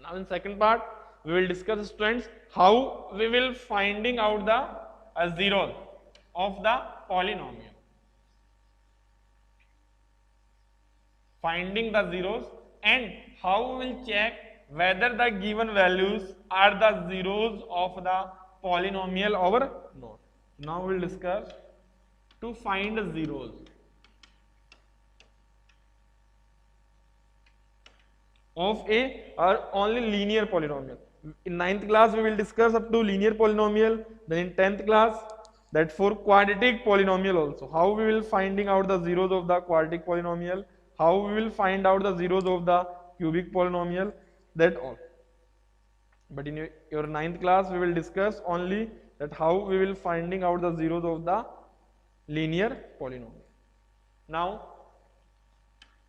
Now in second part, we will discuss, students, how we will finding out the zeros of the polynomial. Finding the zeros and how we will check whether the given values are the zeros of the polynomial or not. Now we will discuss to find the zeros of a or only linear polynomial. In ninth class we will discuss up to linear polynomial, then in 10th class that for quadratic polynomial also, how we will finding out the zeros of the quadratic polynomial, how we will find out the zeros of the cubic polynomial, that all. But in your ninth class we will discuss only that how we will finding out the zeros of the linear polynomial. Now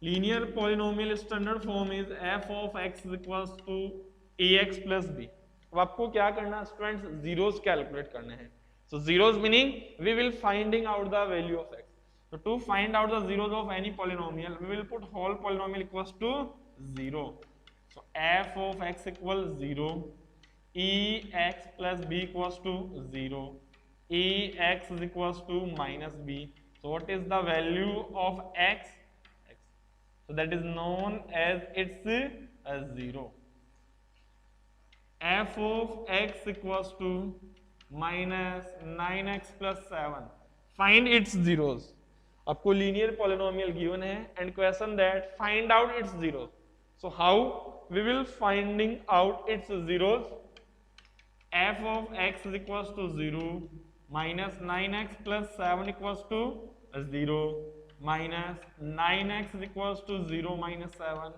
linear polynomial standard form is f of x is equals to ax plus b. अब आपको क्या करना है students, zeros calculate करने हैं. So zeros meaning we will finding out the value of x. So to find out the zeros of any polynomial, we will put whole polynomial equals to 0. So f of x equals 0, ex plus b equals to 0, ex is equals to minus b. So what is the value of x? So that is known as its 0. F of x equals to minus 9x plus 7. Find its zeros. आपको linear polynomial given है and question that find out its zeros. So how we will finding out its zeros? F of x is equals to 0, minus 9x plus 7 equals to 0, minus 9x is equals to 0 minus 7,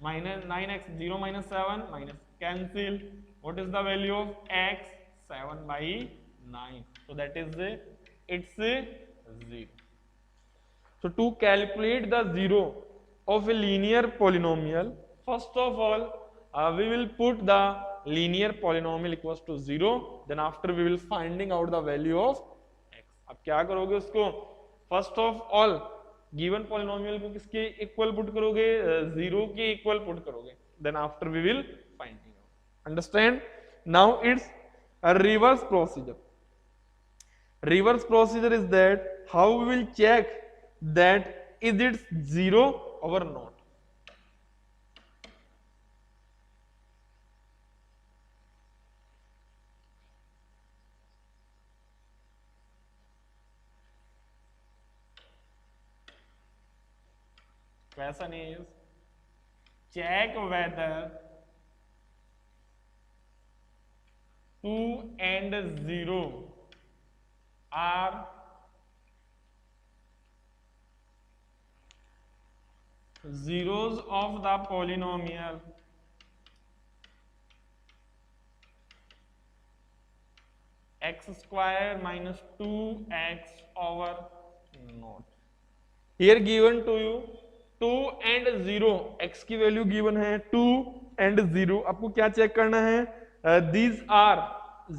minus 9x 0 minus 7 minus cancel. What is the value of x? 7 by 9. So that is its 0. So to calculate the zero of a linear polynomial, first of all we will put the linear polynomial equals to 0, then after we will finding out the value of x. अब क्या करोगे उसको, first of all given polynomial को किसके equal put करोगे, 0 के equal put करोगे, then after we will finding out. Understand? Now it's a reverse procedure. Reverse procedure is that how we will check that is it 0 or not. Question is check whether 2 and 0 are zeros of the polynomial x square minus 2x over naught. Here given to you 2 and 0, x की value given है 2 and 0. आपको क्या check करना है, these are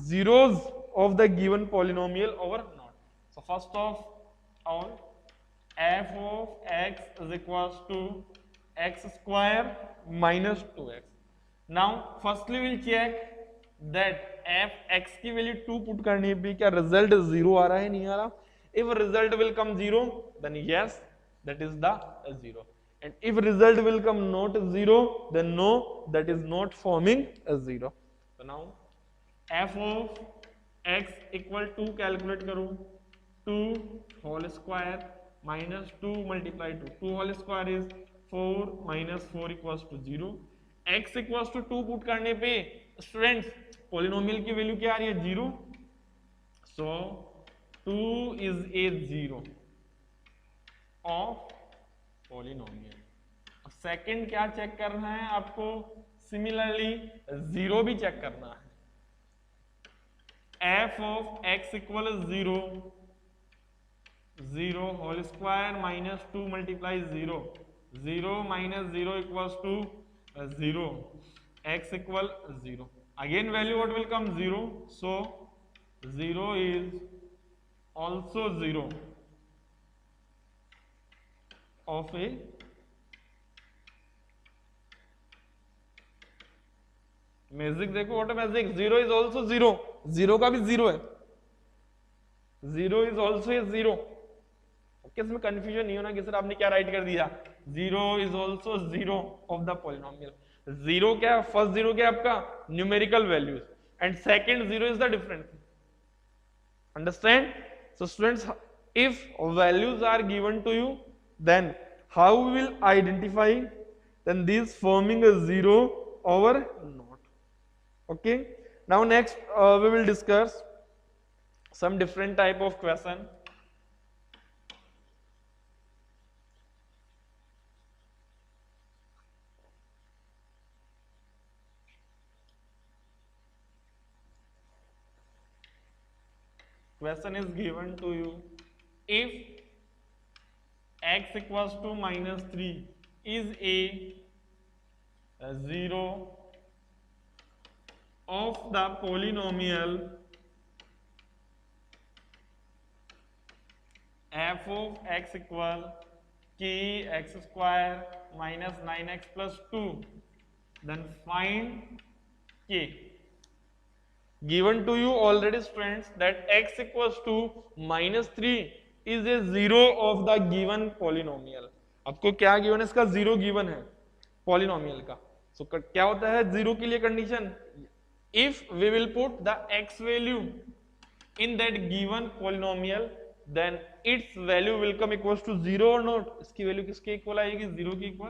zeros of the given polynomial or not. So first of all f of x is equals to x square minus 2x. Now firstly we'll check that f x की value 2 put करने पे क्या result 0 आ रहा है, नहीं आ रहा. If result will come 0, then yes, that is the 0. And if result will come not 0, then no, that is not forming a 0. So now f of x equal to calculate करो, 2 whole square minus 2 multiply 2. 2 whole square is 4 minus 4 equals to 0. x equals to 2 put करने पे students polynomial की value क्या आ रही है, 0. So 2 is a 0 of polynomial. अब second क्या check करना है आपको, सिमिलरली 0 भी चेक करना है. f of x equal 0, 0 whole square minus 2 multiply 0, 0 minus 0 equals to 0, x equal 0. Again value what will come, 0. So 0 is also 0 of a magic देखो, what magic, zero is also zero, zero का भी zero है, zero is also A zero. Okay, इसमें confusion नहीं होना कि sir आपने क्या राइट कर दिया, zero is also zero of the polynomial. Zero क्या है, फर्स्ट जीरो क्या है आपका numerical values, and second zero is the difference. Understand? So students, if values are given to you, then how we will identify then these forming a zero or not? Okay. Now next we will discuss some different type of question. Question is given to you, if x equals to minus 3 is a zero of the polynomial f of x equal k x square minus 9x plus 2, then find k. Given to you already students that x equals to minus 3 is a zero of the given polynomial. आपको क्या given है, इसका zero given है polynomial का। सो क्या होता है zero के लिए condition, if we will put the x value in that given polynomial then its value will come equals to zero और नॉट, इसकी वैल्यू किसके इक्वल आएगी, जीरो की इक्वल।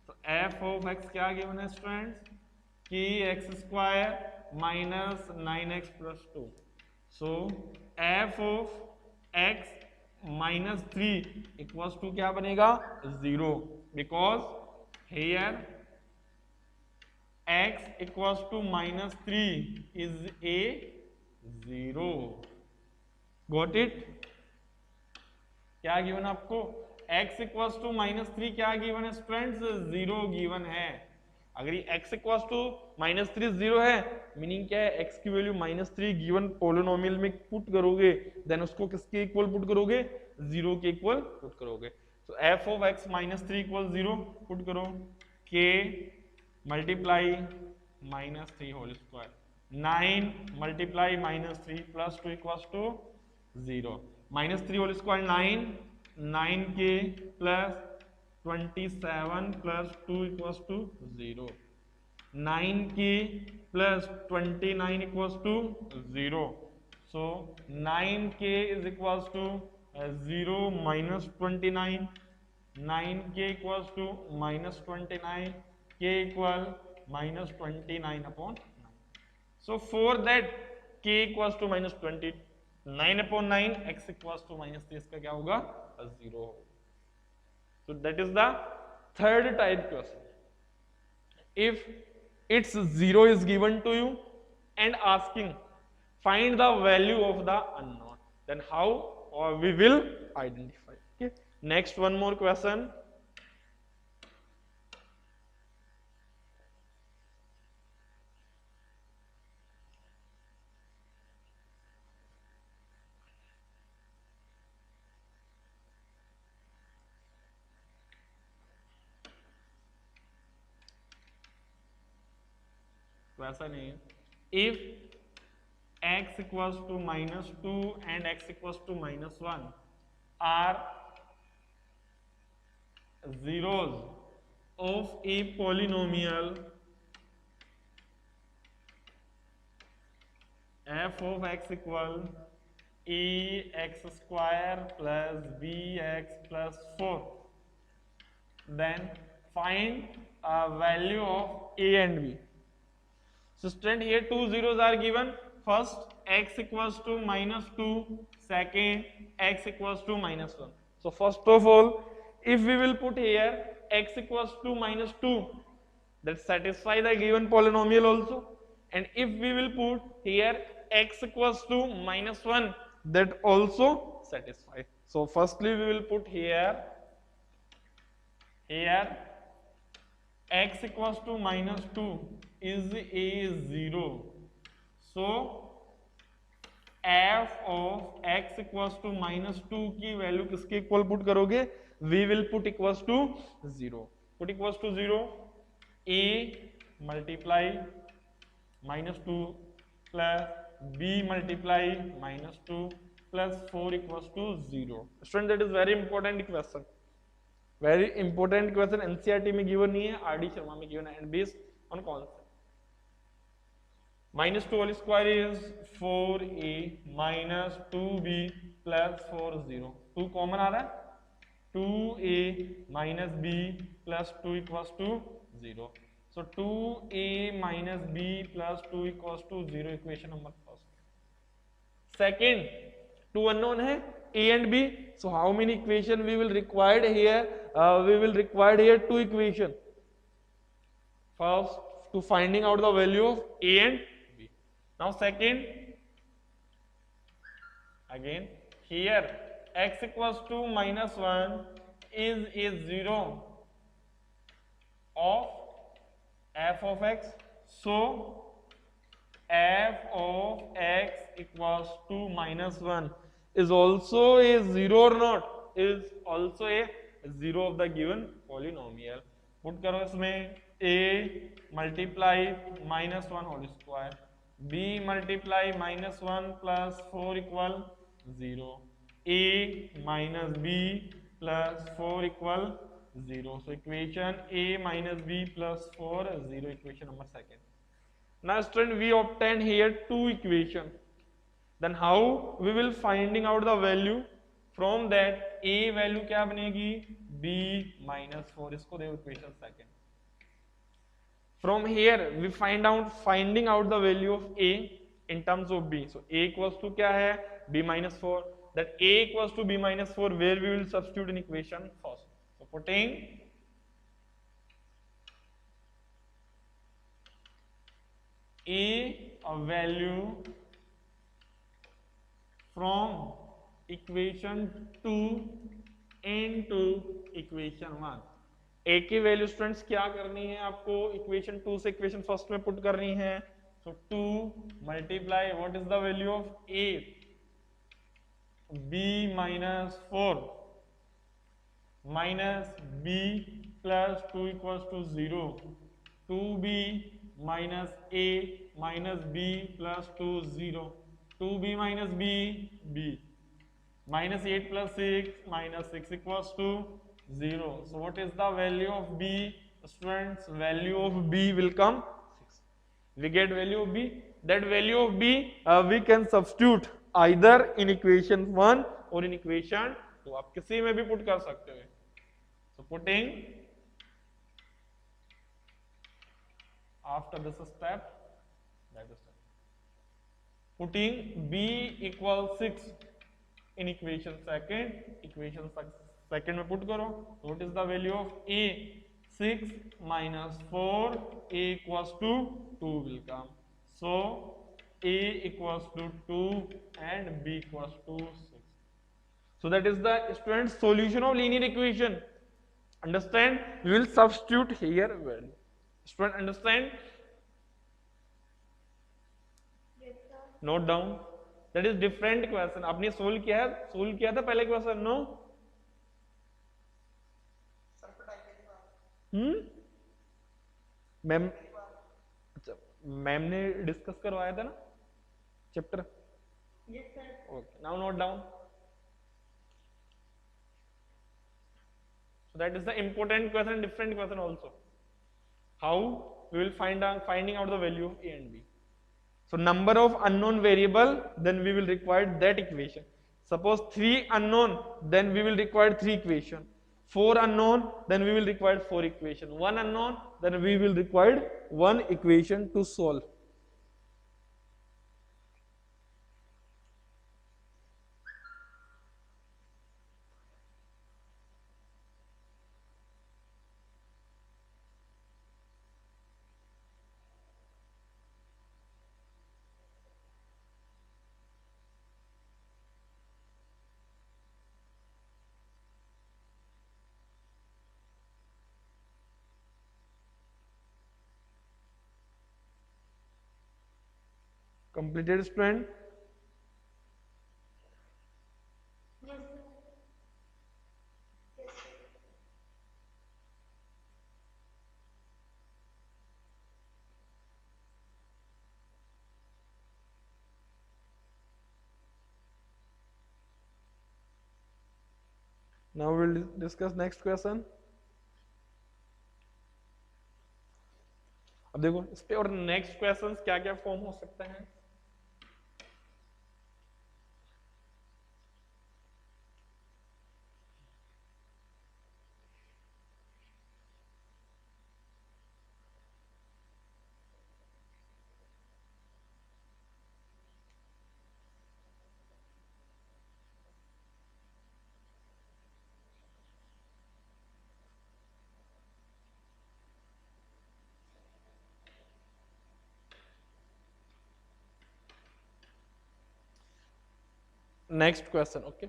तो f ऑफ x क्या गिवन है स्टूडेंट्स, कि x square minus 9x plus 2. So f of x minus 3 equals to क्या बनेगा, 0, because here x equals to minus 3 is a 0. Got it? क्या गिवन आपको, x equals to minus 3 क्या given है students, 0 given है। अगर ये x equals to minus 3 zero है, मीनिंग क्या है, x की वैल्यू माइनस 3 गिवन पोलिनोमियल में पुट करोगे, देन उसको किसके इक्वल पुट करोगे, जीरो के इक्वल पुट करोगे। तो f of x minus 3 equal 0 put करो, k multiply minus 3 whole square, 9 multiply minus 3 plus 2 equals to 0, minus 3 whole square 9, 9k plus 27 plus 2 equals to 0, 9k plus 29 equals to 0. So 9k is equals to 0 minus 29, 9k equals to minus 29, k equal minus 29 upon 9. So for that k equals to minus 29 upon 9, x equals to minus 3, इसका क्या होगा, 0 होगा। So that is the third type question. If its zero is given to you and asking find the value of the unknown, then how we will identify. Okay. Next, one more question. वैसा नहीं है, if x equals to minus 2 and x equals to minus 1 are zeros of a polynomial f of x equal ax square plus bx plus 4, then find a value of a and b. So student, here two zeros are given. First x equals to minus 2, second x equals to minus 1. So first of all, if we will put here x equals to minus 2, that satisfy the given polynomial also, and if we will put here x equals to minus 1, that also satisfy. So firstly we will put here x equals to minus 2 is a 0. So f of x equals to minus 2 की value किसके equal put करोगे, we will put equals to 0. Put equals to 0, a multiply -2 plus b multiply -2 plus 4 equals to 0. Student, that is very important question. Very important question. NCERT में given नहीं है, RD Sharma में given है, and based on concept. -2 whole square is 4a minus 2b plus 4 0. 2 common आ रहा है, 2a minus b plus 2 equals to 0. So 2a minus b plus 2 equals to 0, equation number first. Second, two unknown है a and b. So how many equation we will required here? We will required here two equation. First, to finding out the value of a and b. Now second, again here x equals to -1 is a 0 of f of x. So f of x equals to -1 is also a 0 or not? Is also a 0 of the given polynomial. Put करो इसमें a multiply -1 whole square, b multiply -1 plus 4 equal 0, a minus b plus 4 equal 0. So equation a minus b plus 4 0, equation number second. Now student, we obtain here two equation. Then how we will finding out the value? From that a value क्या बनेगी, b minus 4. इसको देखो equation second. From here we finding out the value of a in terms of b. So a equals to क्या है, b minus 4. That a equals to b minus 4, where we will substitute in equation first. So putting a value from equation 2 into equation 1. a की value students क्या करनी है आपको, equation 2 से equation first में put करनी है. सो 2 multiply what is the value of a, b minus 4 minus b plus 2 equals to 0. 2b minus a minus b plus 2 0. 2b minus b, b minus 8 plus 6 minus 6 equals to 0. So what is the value of b? Students, value of b will come 6. We get value of b. That value of b we can substitute either in equation 1 or in equation 2. आप किसी में भी put कर सकते हो. So putting after this step, that is putting b equals 6 in equation second में put करो. So what is the value of a? 6 minus 4, a equals to 2 will come. So a equals to 2 and b equals to 6. So that is the student solution of linear equation. Understand? We will substitute here value. Student, understand? Note down. That is different question. आपने solve किया था पहले question. No ma'am, अच्छा ma'am ने discuss करवाया था ना chapter. Okay, now note down. So that is the important question, different question also. How we will finding out the value of a and b. So number of unknown variable, then we will require that equation. Suppose 3 unknown, then we will require 3 equation. 4 unknown, then we will require 4 equation. 1 unknown, then we will require 1 equation to solve. Completed, student? Yes, sir. Yes, sir. Now will discuss next question. अब देखो इस पे और next questions क्या क्या form हो सकते हैं। Next question, okay.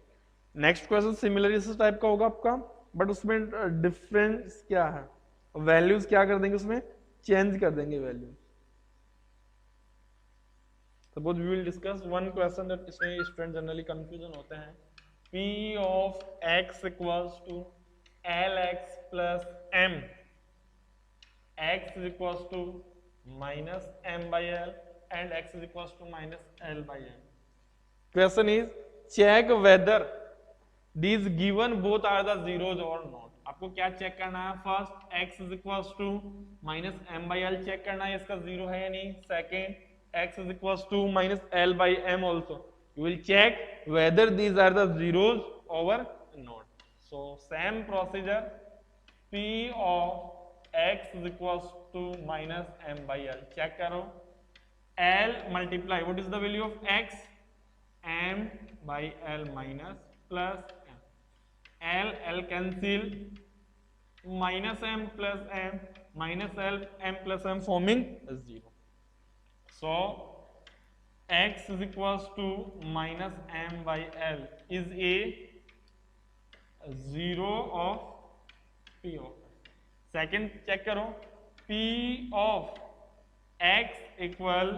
Next question similar इस टाइप का होगा आपका, बट उसमें डिफरेंस क्या है, वैल्यूज क्या कर देंगे, उसमें चेंज कर देंगे values. Suppose we will discuss one question that इसमें स्टूडेंट जनरली कंफ्यूजन होते हैं। P of x equals to Lx plus m, x is equals to minus m by L and x is equals to minus L by m. Question is check whether these given both are the zeros or not. आपको क्या check करना है, first x is equals to minus m by L check करना है इसका zero है या नहीं, second x is equals to minus L by m also. You will check whether these are the zeros or not. So same procedure, P of x is equals to minus m by L check करो, L multiply what is the value of x, m by L minus plus m, L cancel, minus m plus m minus L m plus m forming 0. So x is equals to minus m by L is a zero of P of x. Second check करो, P of x equal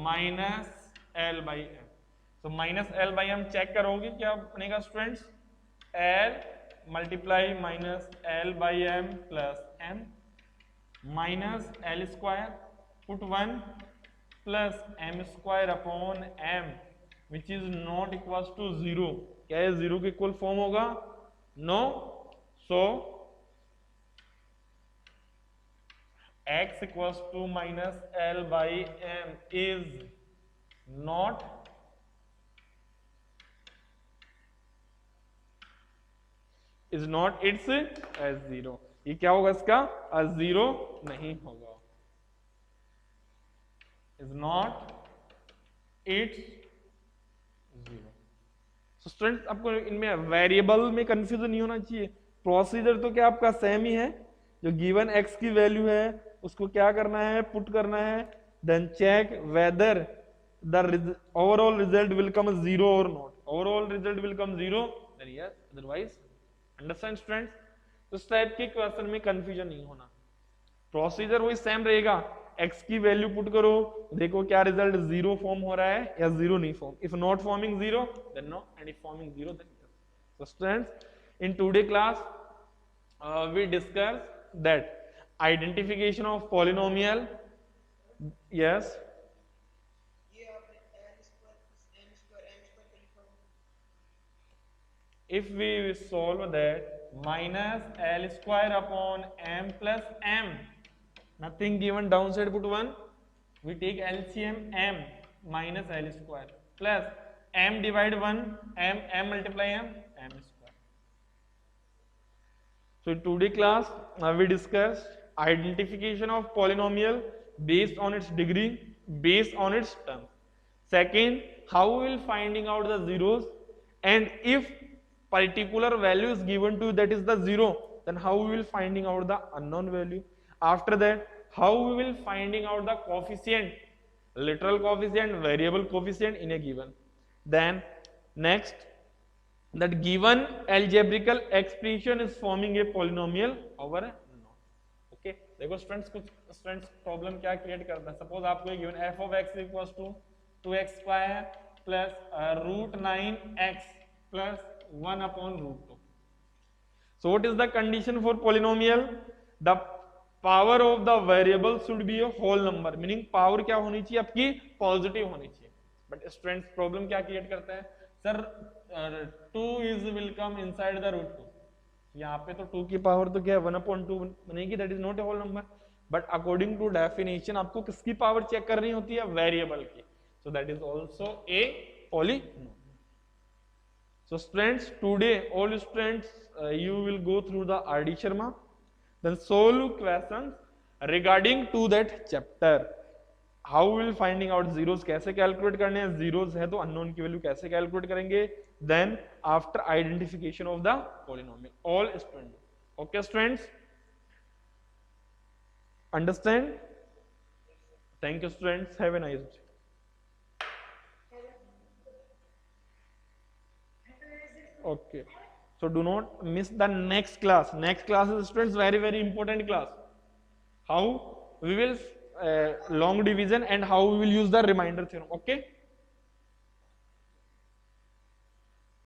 minus L by m. So minus L by m check करोगे क्या बनेगा students, L multiply minus L by m plus m minus L square put 1 plus m square upon m which is not equals to 0. क्या है, 0 के equal form होगा, no. So x equals to minus L by m is not it's as 0. ये क्या होगा इसका, as 0 नहीं होगा, is not it's 0. So students आपको इनमें वेरिएबल में कंफ्यूजन नहीं होना चाहिए, प्रोसीजर तो क्या आपका सेम ही है, जो गिवन x की वैल्यू है उसको क्या करना है, पुट करना है, then check whether the overall result will come 0 और not, overall result will come 0 then yes, otherwise. Understand students, तो इस टाइप के क्वेश्चन में कंफ्यूजन नहीं होना, प्रोसीजर वही सेम रहेगा, x की वैल्यू पुट करो, देखो क्या रिजल्ट 0 फॉर्म हो रहा है या 0 नहीं form, if not forming 0 then no and if forming 0 then yes. So students in today class we discussed that identification of polynomial. Yes, if we solve that minus L square upon m plus m, nothing given, downside put 1, we take LCM m minus L square plus m divide 1 m multiply m square. So in today class we discussed identification of polynomial based on its degree, based on its term. Second, how we will finding out the zeros, and if particular value is given to that is the 0, then how we will finding out the unknown value. After that, how we will finding out the coefficient, literal coefficient, variable coefficient in a given. Then next, that given algebraical expression is forming a polynomial over a not. Okay, देखो students, कुछ students problem क्या create करता है, suppose आपको given f of x equals to 2x square plus √9x plus 1 upon √2. So what is the condition for polynomial? The power of the variable should be a whole number, meaning power क्या होनी चाहिए आपकी, positive होनी चाहिए. But students problem क्या create करता है, sir 2 is will come inside the √2, यहाँ पे तो 2 की पावर तो क्या है 1/2 बनेगी, that is not a whole number, but according to definition आपको किसकी पावर चेक करनी होती है, वेरिएबल की, so that is also a polynomial. So students, today all students you will go through the RD Sharma, then solve questions regarding to that chapter. How we will finding out zeros, कैसे calculate करने हैं, zeros है तो unknown की value कैसे calculate करेंगे, then after identification of the polynomial. All students, okay students, understand? Thank you students, have a nice day. Okay, so do not miss the next class. Next class is students very important class. How we will long division and how we will use the remainder theorem. Okay.